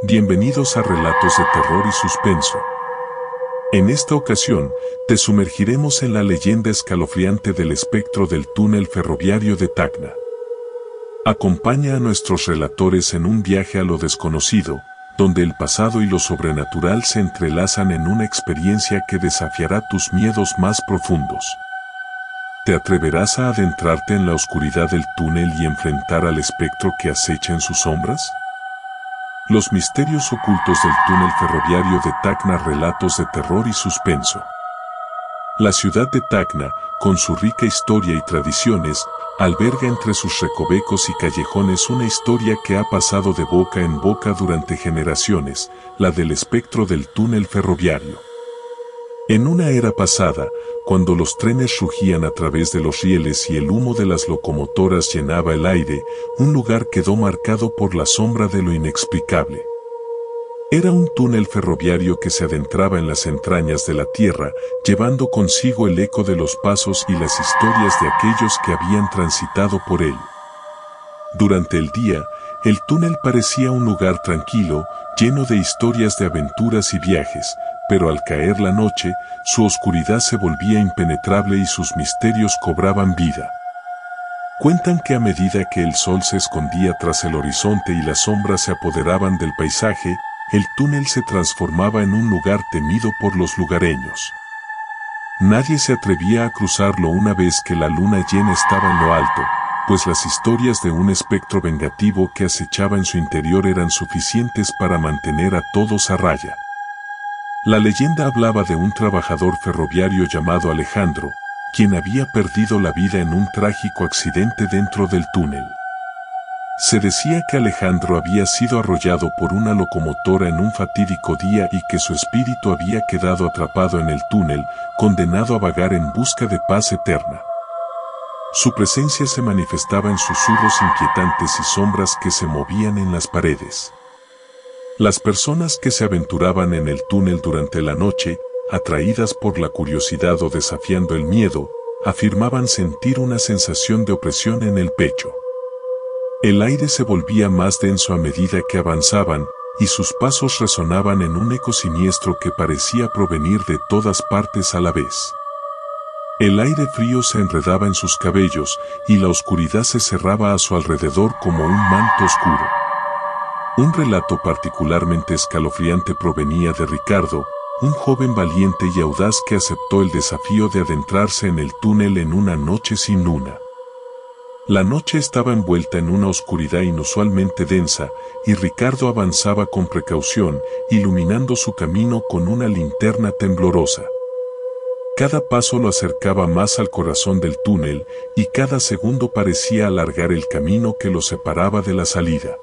Bienvenidos a Relatos de Terror y Suspenso. En esta ocasión, te sumergiremos en la leyenda escalofriante del espectro del túnel ferroviario de Tacna. Acompaña a nuestros relatores en un viaje a lo desconocido, donde el pasado y lo sobrenatural se entrelazan en una experiencia que desafiará tus miedos más profundos. ¿Te atreverás a adentrarte en la oscuridad del túnel y enfrentar al espectro que acecha en sus sombras? Los misterios ocultos del túnel ferroviario de Tacna. Relatos de terror y suspenso. La ciudad de Tacna, con su rica historia y tradiciones, alberga entre sus recovecos y callejones una historia que ha pasado de boca en boca durante generaciones, la del espectro del túnel ferroviario. En una era pasada, cuando los trenes rugían a través de los rieles y el humo de las locomotoras llenaba el aire, un lugar quedó marcado por la sombra de lo inexplicable. Era un túnel ferroviario que se adentraba en las entrañas de la tierra, llevando consigo el eco de los pasos y las historias de aquellos que habían transitado por él. Durante el día, el túnel parecía un lugar tranquilo, lleno de historias de aventuras y viajes, pero al caer la noche, su oscuridad se volvía impenetrable y sus misterios cobraban vida. Cuentan que a medida que el sol se escondía tras el horizonte y las sombras se apoderaban del paisaje, el túnel se transformaba en un lugar temido por los lugareños. Nadie se atrevía a cruzarlo una vez que la luna llena estaba en lo alto, pues las historias de un espectro vengativo que acechaba en su interior eran suficientes para mantener a todos a raya. La leyenda hablaba de un trabajador ferroviario llamado Alejandro, quien había perdido la vida en un trágico accidente dentro del túnel. Se decía que Alejandro había sido arrollado por una locomotora en un fatídico día y que su espíritu había quedado atrapado en el túnel, condenado a vagar en busca de paz eterna. Su presencia se manifestaba en susurros inquietantes y sombras que se movían en las paredes. Las personas que se aventuraban en el túnel durante la noche, atraídas por la curiosidad o desafiando el miedo, afirmaban sentir una sensación de opresión en el pecho. El aire se volvía más denso a medida que avanzaban, y sus pasos resonaban en un eco siniestro que parecía provenir de todas partes a la vez. El aire frío se enredaba en sus cabellos, y la oscuridad se cerraba a su alrededor como un manto oscuro. Un relato particularmente escalofriante provenía de Ricardo, un joven valiente y audaz que aceptó el desafío de adentrarse en el túnel en una noche sin luna. La noche estaba envuelta en una oscuridad inusualmente densa, y Ricardo avanzaba con precaución, iluminando su camino con una linterna temblorosa. Cada paso lo acercaba más al corazón del túnel, y cada segundo parecía alargar el camino que lo separaba de la salida.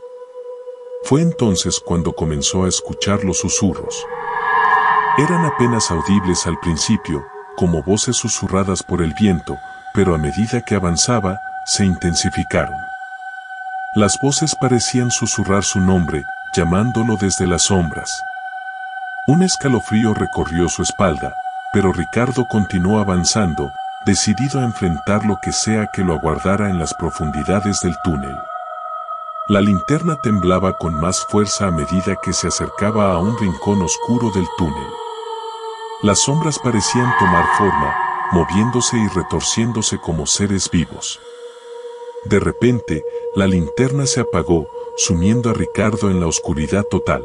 Fue entonces cuando comenzó a escuchar los susurros. Eran apenas audibles al principio, como voces susurradas por el viento, pero a medida que avanzaba, se intensificaron. Las voces parecían susurrar su nombre, llamándolo desde las sombras. Un escalofrío recorrió su espalda, pero Ricardo continuó avanzando, decidido a enfrentar lo que sea que lo aguardara en las profundidades del túnel. La linterna temblaba con más fuerza a medida que se acercaba a un rincón oscuro del túnel. Las sombras parecían tomar forma, moviéndose y retorciéndose como seres vivos. De repente, la linterna se apagó, sumiendo a Ricardo en la oscuridad total.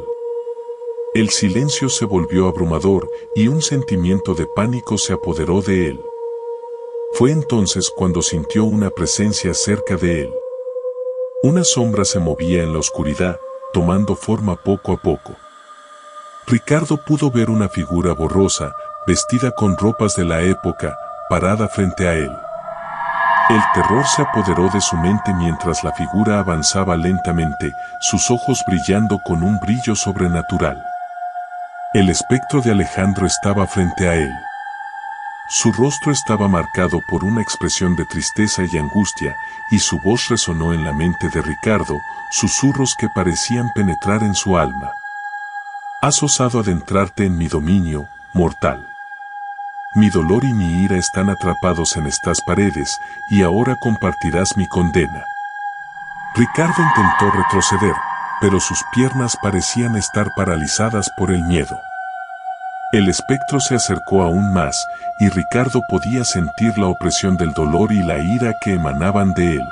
El silencio se volvió abrumador y un sentimiento de pánico se apoderó de él. Fue entonces cuando sintió una presencia cerca de él. Una sombra se movía en la oscuridad, tomando forma poco a poco. Ricardo pudo ver una figura borrosa, vestida con ropas de la época, parada frente a él. El terror se apoderó de su mente mientras la figura avanzaba lentamente, sus ojos brillando con un brillo sobrenatural. El espectro de Alejandro estaba frente a él. Su rostro estaba marcado por una expresión de tristeza y angustia, y su voz resonó en la mente de Ricardo, susurros que parecían penetrar en su alma. Has osado adentrarte en mi dominio, mortal. Mi dolor y mi ira están atrapados en estas paredes, y ahora compartirás mi condena. Ricardo intentó retroceder, pero sus piernas parecían estar paralizadas por el miedo. El espectro se acercó aún más, y Ricardo podía sentir la opresión del dolor y la ira que emanaban de él.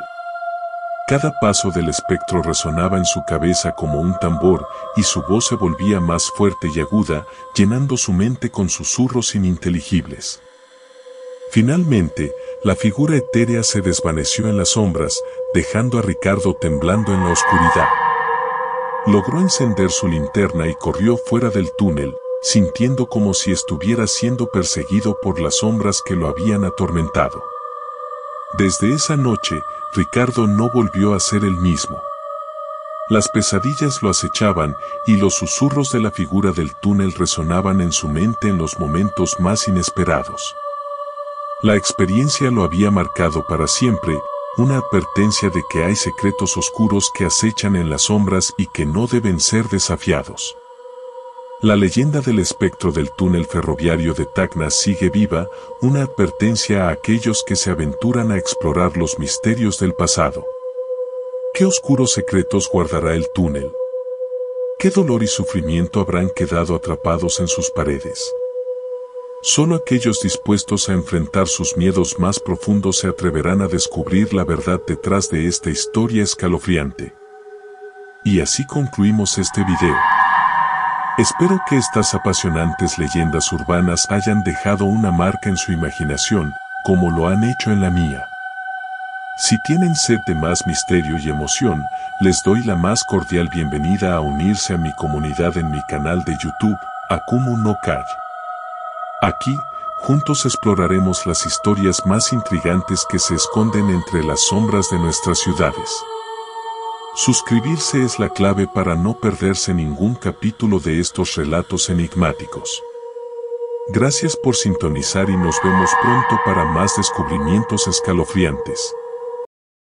Cada paso del espectro resonaba en su cabeza como un tambor, y su voz se volvía más fuerte y aguda, llenando su mente con susurros ininteligibles. Finalmente, la figura etérea se desvaneció en las sombras, dejando a Ricardo temblando en la oscuridad. Logró encender su linterna y corrió fuera del túnel, sintiendo como si estuviera siendo perseguido por las sombras que lo habían atormentado. Desde esa noche, Ricardo no volvió a ser el mismo. Las pesadillas lo acechaban y los susurros de la figura del túnel resonaban en su mente en los momentos más inesperados. La experiencia lo había marcado para siempre, una advertencia de que hay secretos oscuros que acechan en las sombras y que no deben ser desafiados. La leyenda del espectro del túnel ferroviario de Tacna sigue viva, una advertencia a aquellos que se aventuran a explorar los misterios del pasado. ¿Qué oscuros secretos guardará el túnel? ¿Qué dolor y sufrimiento habrán quedado atrapados en sus paredes? Solo aquellos dispuestos a enfrentar sus miedos más profundos se atreverán a descubrir la verdad detrás de esta historia escalofriante. Y así concluimos este video. Espero que estas apasionantes leyendas urbanas hayan dejado una marca en su imaginación, como lo han hecho en la mía. Si tienen sed de más misterio y emoción, les doy la más cordial bienvenida a unirse a mi comunidad en mi canal de YouTube, Akumu no Kai. Aquí, juntos exploraremos las historias más intrigantes que se esconden entre las sombras de nuestras ciudades. Suscribirse es la clave para no perderse ningún capítulo de estos relatos enigmáticos. Gracias por sintonizar y nos vemos pronto para más descubrimientos escalofriantes.